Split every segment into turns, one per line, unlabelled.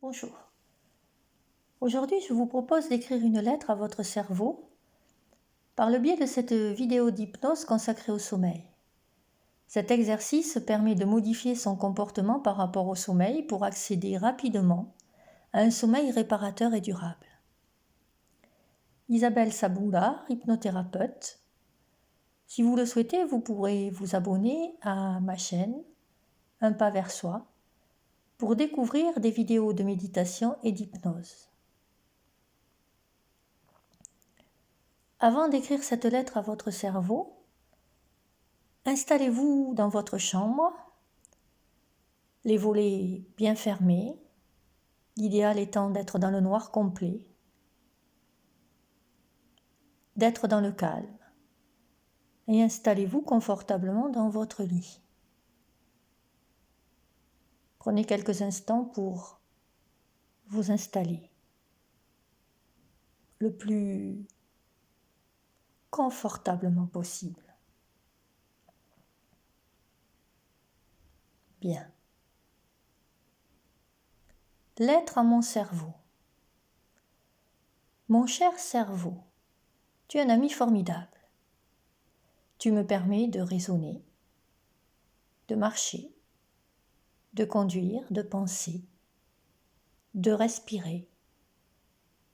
Bonjour. Aujourd'hui, je vous propose d'écrire une lettre à votre cerveau par le biais de cette vidéo d'hypnose consacrée au sommeil. Cet exercice permet de modifier son comportement par rapport au sommeil pour accéder rapidement à un sommeil réparateur et durable. Isabelle Saboula, hypnothérapeute. Si vous le souhaitez, vous pourrez vous abonner à ma chaîne Un pas vers soi pour découvrir des vidéos de méditation et d'hypnose. Avant d'écrire cette lettre à votre cerveau, installez-vous dans votre chambre, les volets bien fermés, l'idéal étant d'être dans le noir complet, d'être dans le calme, et installez-vous confortablement dans votre lit. Prenez quelques instants pour vous installer le plus confortablement possible. Bien. Lettre à mon cerveau. Mon cher cerveau, tu es un ami formidable. Tu me permets de raisonner, de marcher, de conduire, de penser, de respirer,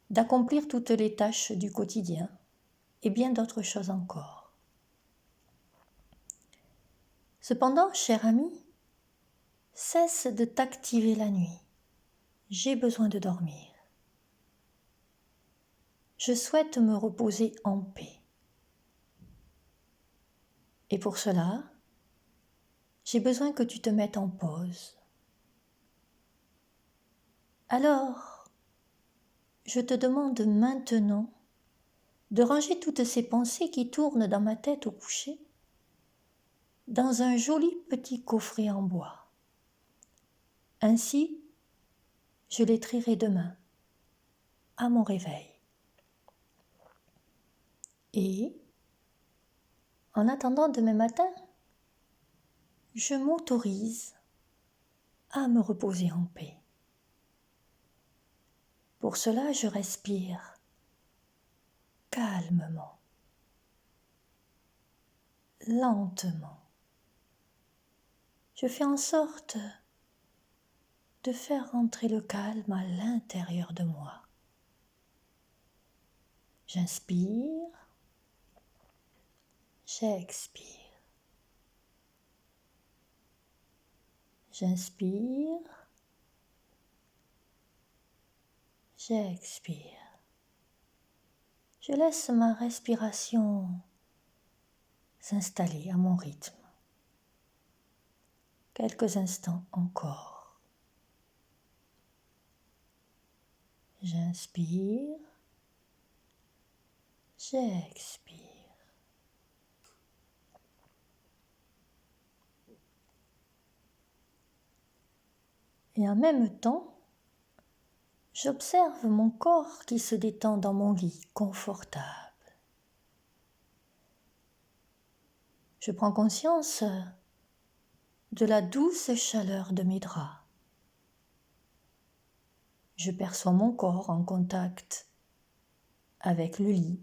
d'accomplir toutes les tâches du quotidien et bien d'autres choses encore. Cependant, cher ami, cesse de t'activer la nuit. J'ai besoin de dormir. Je souhaite me reposer en paix. Et pour cela, j'ai besoin que tu te mettes en pause. Alors, je te demande maintenant de ranger toutes ces pensées qui tournent dans ma tête au coucher dans un joli petit coffret en bois. Ainsi, je les trierai demain, à mon réveil. Et, en attendant demain matin, je m'autorise à me reposer en paix. Pour cela, je respire calmement, lentement. Je fais en sorte de faire rentrer le calme à l'intérieur de moi. J'inspire, j'expire. J'inspire, j'expire. Je laisse ma respiration s'installer à mon rythme. Quelques instants encore. J'inspire, j'expire. Et en même temps, j'observe mon corps qui se détend dans mon lit confortable. Je prends conscience de la douce chaleur de mes draps. Je perçois mon corps en contact avec le lit.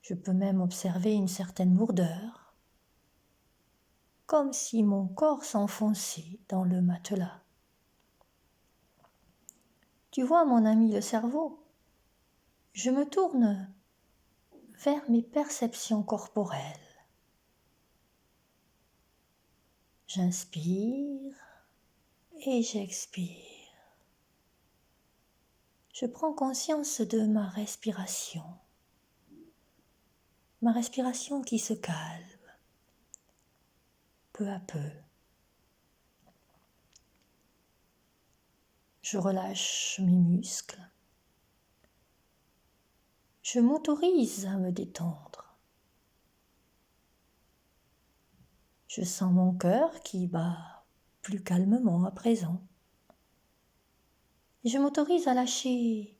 Je peux même observer une certaine lourdeur, comme si mon corps s'enfonçait dans le matelas. Tu vois, mon ami le cerveau, je me tourne vers mes perceptions corporelles. J'inspire et j'expire. Je prends conscience de ma respiration qui se calme peu à peu. Je relâche mes muscles. Je m'autorise à me détendre. Je sens mon cœur qui bat plus calmement à présent. Et je m'autorise à lâcher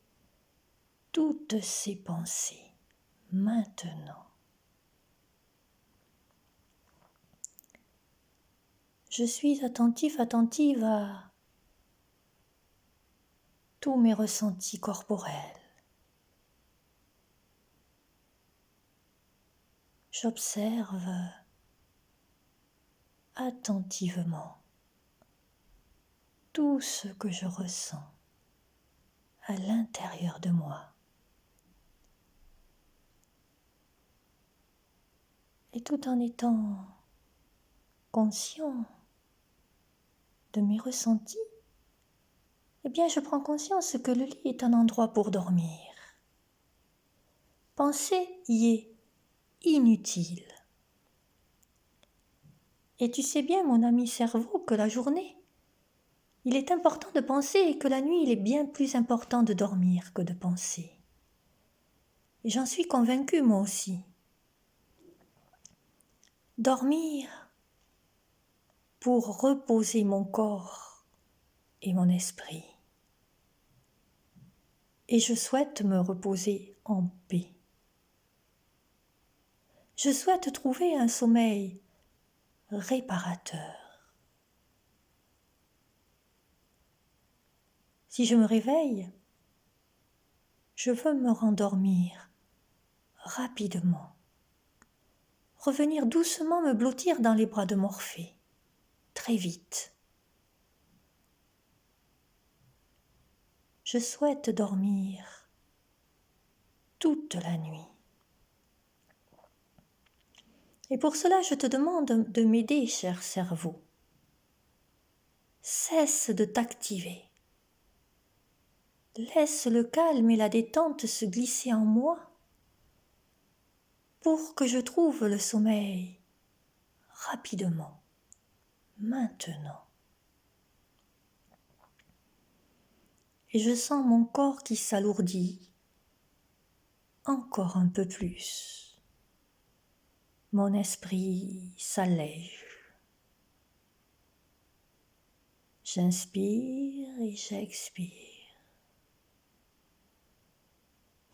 toutes ces pensées maintenant. Je suis attentive à tous mes ressentis corporels. J'observe attentivement tout ce que je ressens à l'intérieur de moi. Et tout en étant conscient de mes ressentis, eh bien je prends conscience que le lit est un endroit pour dormir. Penser y est inutile. Et tu sais bien, mon ami cerveau, que la journée, il est important de penser et que la nuit, il est bien plus important de dormir que de penser. Et j'en suis convaincue, moi aussi. Dormir pour reposer mon corps et mon esprit. Et je souhaite me reposer en paix. Je souhaite trouver un sommeil réparateur. Si je me réveille, je veux me rendormir rapidement, revenir doucement me blottir dans les bras de Morphée, très vite. Je souhaite dormir toute la nuit. Et pour cela, je te demande de m'aider, cher cerveau. Cesse de t'activer. Laisse le calme et la détente se glisser en moi pour que je trouve le sommeil rapidement, maintenant. Et je sens mon corps qui s'alourdit encore un peu plus. Mon esprit s'allège. J'inspire et j'expire.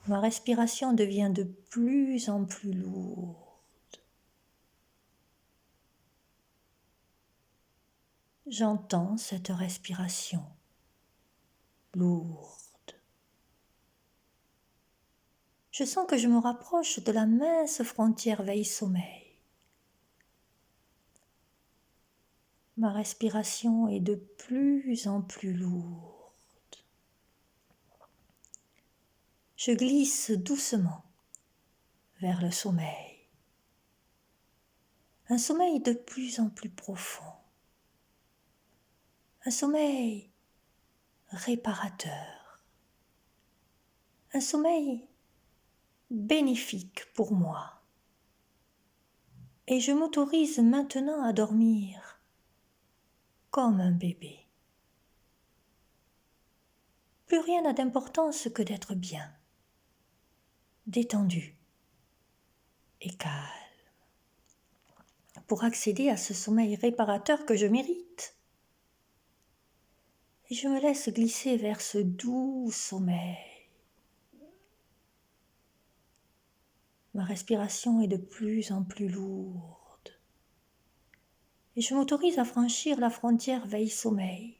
Ma respiration devient de plus en plus lourde. J'entends cette respiration lourde. Je sens que je me rapproche de la mince frontière veille-sommeil. Ma respiration est de plus en plus lourde. Je glisse doucement vers le sommeil. Un sommeil de plus en plus profond. Un sommeil réparateur. Un sommeil bénéfique pour moi. Et je m'autorise maintenant à dormir comme un bébé. Plus rien n'a d'importance que d'être bien, détendu et calme, pour accéder à ce sommeil réparateur que je mérite. Et je me laisse glisser vers ce doux sommeil. Ma respiration est de plus en plus lourde. Et je m'autorise à franchir la frontière veille-sommeil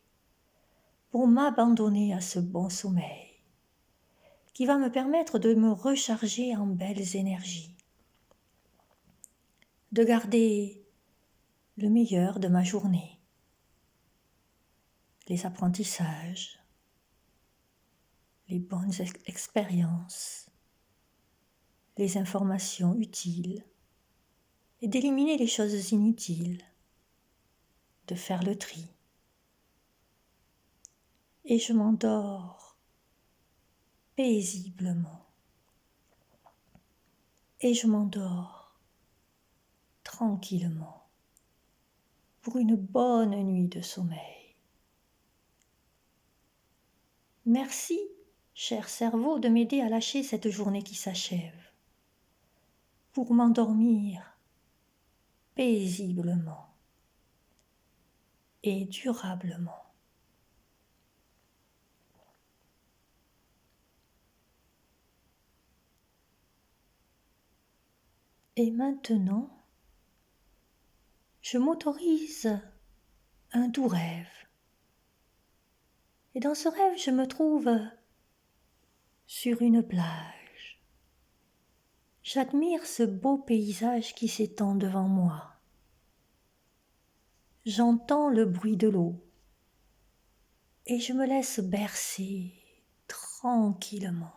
pour m'abandonner à ce bon sommeil qui va me permettre de me recharger en belles énergies, de garder le meilleur de ma journée, les apprentissages, les bonnes expériences, les informations utiles et d'éliminer les choses inutiles, de faire le tri. Et je m'endors paisiblement. Et je m'endors tranquillement pour une bonne nuit de sommeil. Merci, cher cerveau, de m'aider à lâcher cette journée qui s'achève, pour m'endormir paisiblement et durablement. Et maintenant, je m'autorise un doux rêve. Et dans ce rêve, je me trouve sur une plage. J'admire ce beau paysage qui s'étend devant moi. J'entends le bruit de l'eau et je me laisse bercer tranquillement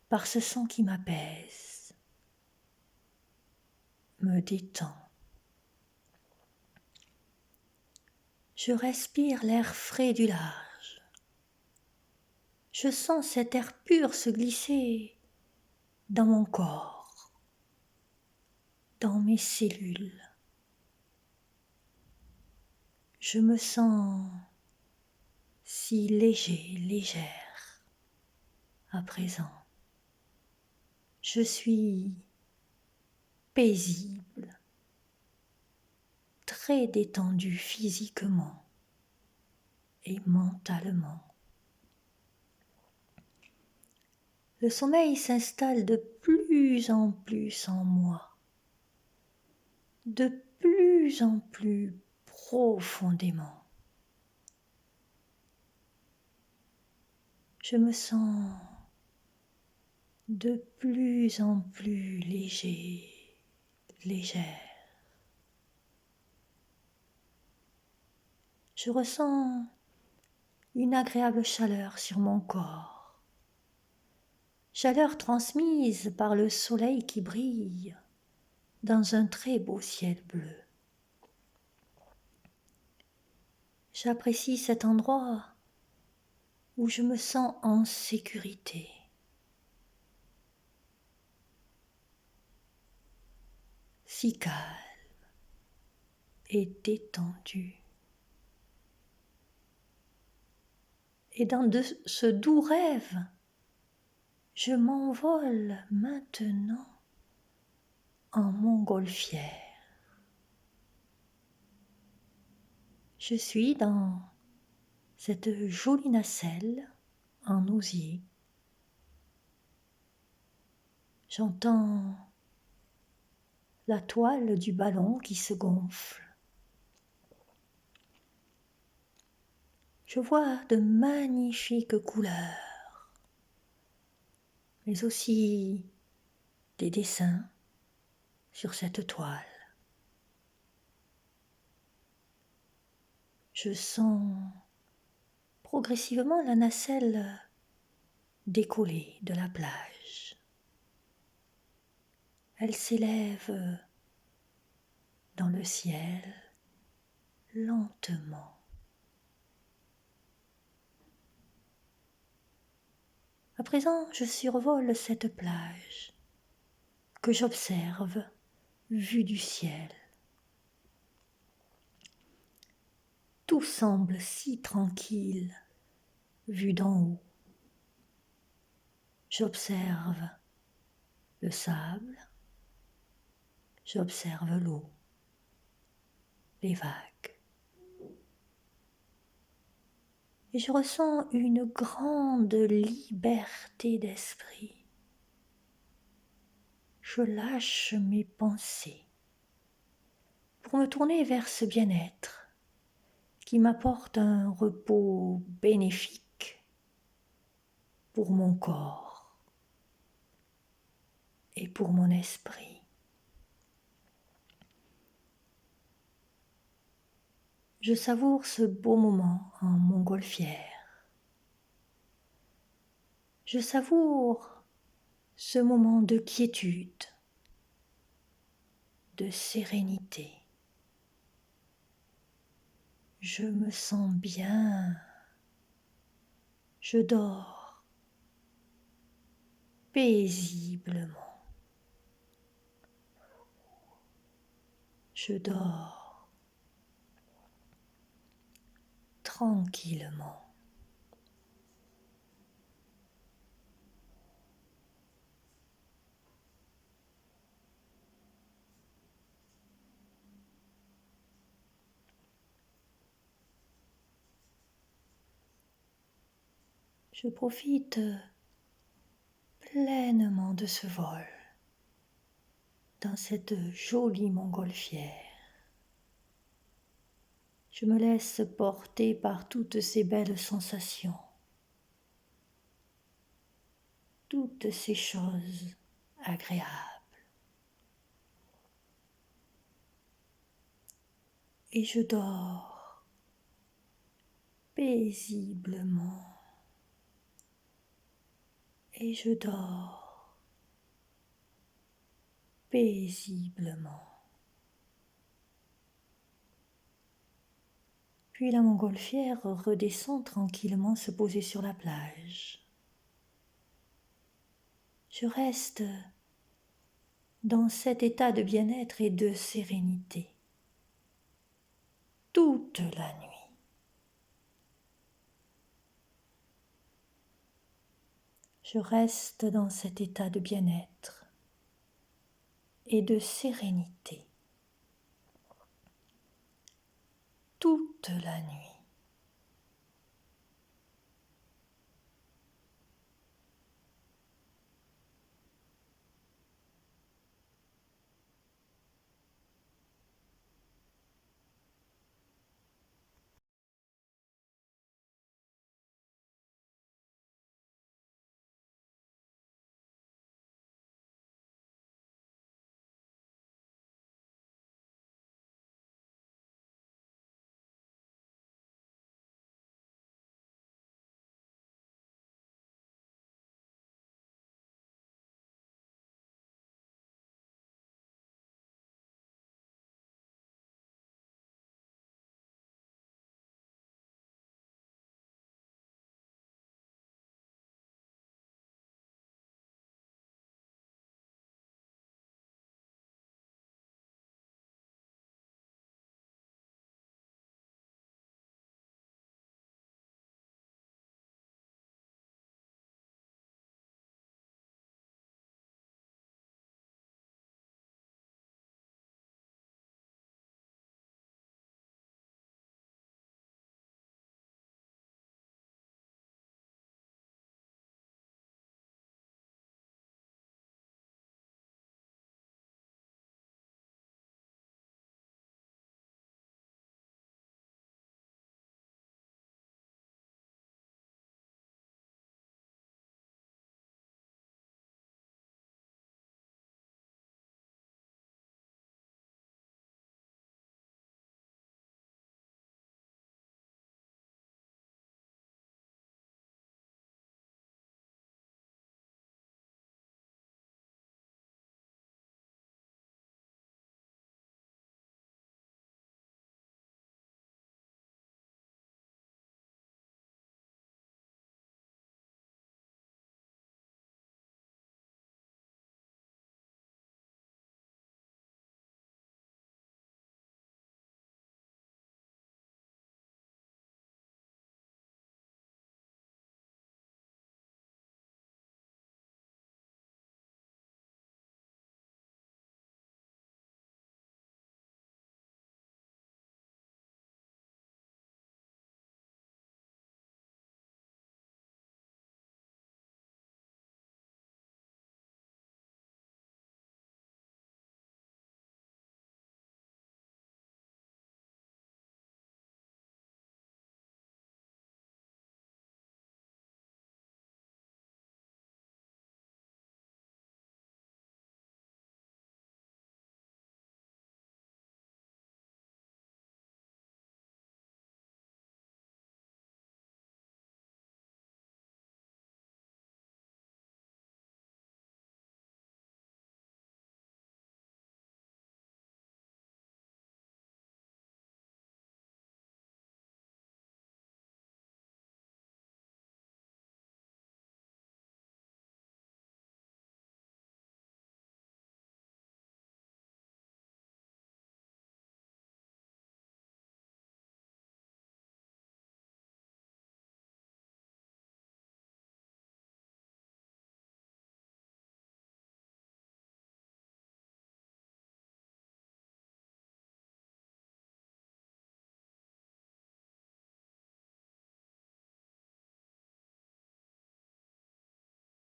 par ce son qui m'apaise, me détend. Je respire l'air frais du large. Je sens cet air pur se glisser dans mon corps, dans mes cellules. Je me sens si léger, légère à présent. Je suis paisible, très détendue physiquement et mentalement. Le sommeil s'installe de plus en plus en moi, de plus en plus profondément. Je me sens de plus en plus léger, légère. Je ressens une agréable chaleur sur mon corps, chaleur transmise par le soleil qui brille dans un très beau ciel bleu. J'apprécie cet endroit où je me sens en sécurité. Si calme et détendu. Et dans ce doux rêve, je m'envole maintenant en montgolfière. Je suis dans cette jolie nacelle en osier. J'entends la toile du ballon qui se gonfle. Je vois de magnifiques couleurs, mais aussi des dessins sur cette toile. Je sens progressivement la nacelle décoller de la plage. Elle s'élève dans le ciel lentement. À présent, je survole cette plage que j'observe vue du ciel. Tout semble si tranquille vu d'en haut. J'observe le sable, j'observe l'eau, les vagues. Et je ressens une grande liberté d'esprit. Je lâche mes pensées pour me tourner vers ce bien-être qui m'apporte un repos bénéfique pour mon corps et pour mon esprit. Je savoure ce beau moment en montgolfière. Je savoure ce moment de quiétude, de sérénité. Je me sens bien. Je dors paisiblement. Je dors tranquillement. Je profite pleinement de ce vol dans cette jolie montgolfière. Je me laisse porter par toutes ces belles sensations, toutes ces choses agréables. Et je dors paisiblement. Et je dors paisiblement. Puis la montgolfière redescend tranquillement se poser sur la plage. Je reste dans cet état de bien-être et de sérénité toute la nuit. Je reste dans cet état de bien-être et de sérénité toute la nuit.